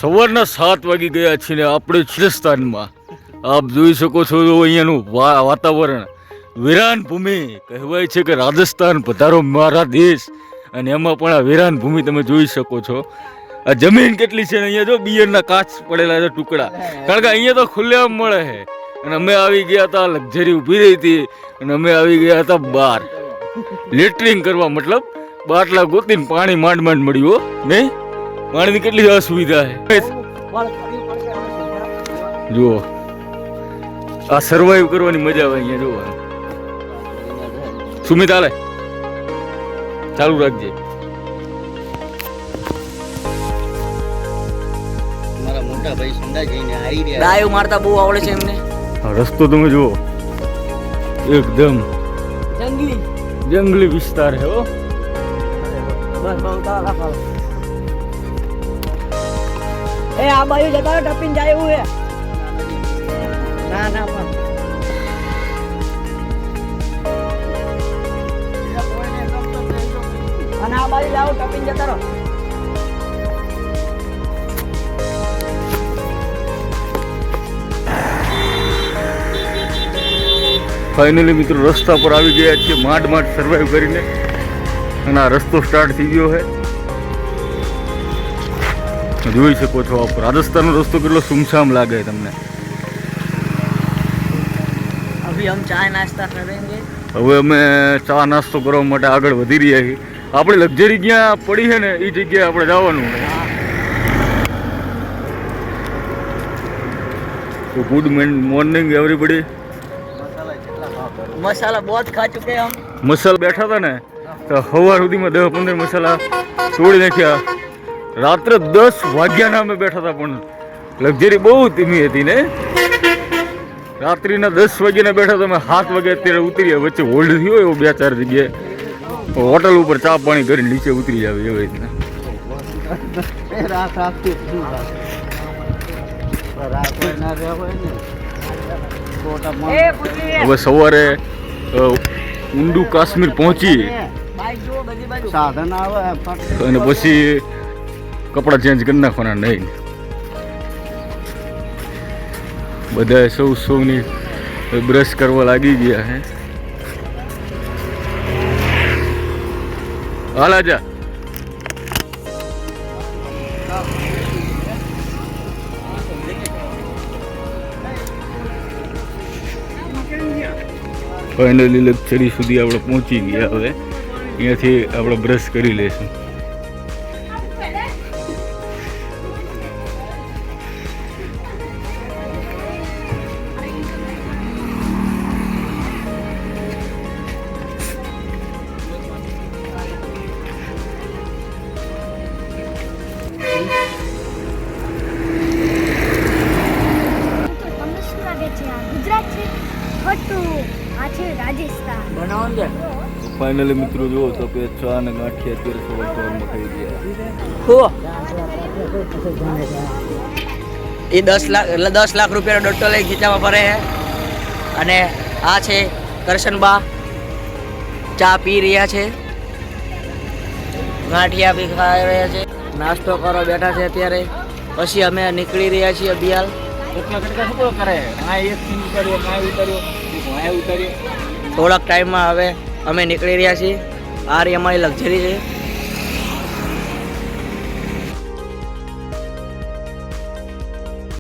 સવારના 7 વાગી ગયા છે ને આપણે ચિરસ્તાનમાં આપ જોઈ શકો છો અહીંયાનું વાતાવરણ વિરાન ભૂમિ કહેવાય છે કે રાજસ્થાન પધારો મારા દેશ, અને એમાં પણ આ વિરાન ભૂમિ તમે જોઈ શકો છો. આ જમીન કેટલી છે ને અહીંયા જો બિયરના કાચ પડેલા છે ટુકડા, કારણ કે અહીંયા તો ખુલ્લેઆમ મળે છે. અને અમે આવી ગયા હતા, લક્ઝરી ઊભી રહી હતી અને અમે આવી ગયા હતા બહાર લેટરિંગ કરવા, મતલબ બાટલા ગોતીને પાણી માંડ મળ્યું નહીં. પાણીની કેટલી અસુવિધા છે જુઓ. આ સર્વાઈવ કરવાની મજા આવે અહીંયા જોવા. સુમિત હાલે ચાલુ રાખજે. મારા મોટા ભાઈ સંડા જઈને આવી રહ્યા. ડાયો મારતા બહુ આવડે છે એમને. રસ્તો તમે જુઓ, એકદમ જંગલી વિસ્તાર છે હો. એ આ બાજુ જતા રહો, ટપીને જાય એવું છે. ના ના પણ અને આ બાજુ જાઓ, ટપીને જતા રહો. ફાઇનલી મિત્રો રસ્તા પર આવી ગયા છીએ, માંડ સર્વાઈવ કરીને, અને આ રસ્તો સ્ટાર્ટ થઈ ગયો છે. જોઈ શકો છો આપ રાજસ્થાનનો રસ્તો કેટલો સુમસામ લાગે તમને. અભી હમ ચાય નાસ્તા કરેંગે. હવે અમે ચા નાસ્તો કરવા માટે આગળ વધી રહ્યા છીએ. આપણે લક્ઝરી જ્યાં પડી છે ને એ જગ્યાએ આપણે જવાનું. તો ગુડ મોર્નિંગ એવરીબડી. મસાલા બહુત ખા ચુકે હમ. મસાલા બેઠા હતા ને તો સવાર સુધીમાં 10-15 મસાલા તોડી નાખ્યા. રાત્રે 10 વાગ્યાના અમે બેઠા હતા, પણ લક્ઝરી બહુ ધીમી હતી ને. રાત્રિના 10 વાગ્યાના બેઠા તો અમે 7 વાગે અત્યારે ઉતર્યા. વચ્ચે હોલ્ડ થયો એવો 2-4 જગ્યાએ હોટલ ઉપર ચા પાણી કરીને નીચે ઉતરી આવે એવી રીતના. હવે સવારે ઊંડું કાશ્મીર પહોંચી સાધન આવે અને પછી કપડાં ચેન્જ કરી નાખવાના નહીં. બધા સૌની બ્રશ કરવા લાગી ગયા હે. હાલ આજા. ફાઇનલી લક્ઝરી સુધી આપણે પહોંચી ગયા. હવે અહીંયાથી આપણે બ્રશ કરી લઈશું. ફાઇનલી મિત્રો જુઓ તો કે ચા અને ગાંઠિયા અત્યારે સવારમાં ખાઈ ગયા. એ 10 લાખ રૂપિયાનો ડોટો લઈ ખીચામાં ભરે છે. અને આ છે કરશનબા, ચા પી રહ્યા છે, ગાંઠિયા બી ખાઈ રહ્યા છે, નાસ્તો કરવા બેઠા છે અત્યારે. પછી અમે નીકળી રહ્યા છીએ બિયાલ. થોડાક ટાઈમમાં હવે અમે નીકળી રહ્યા છીએ. આ રહી અમારી લક્ઝરી છે.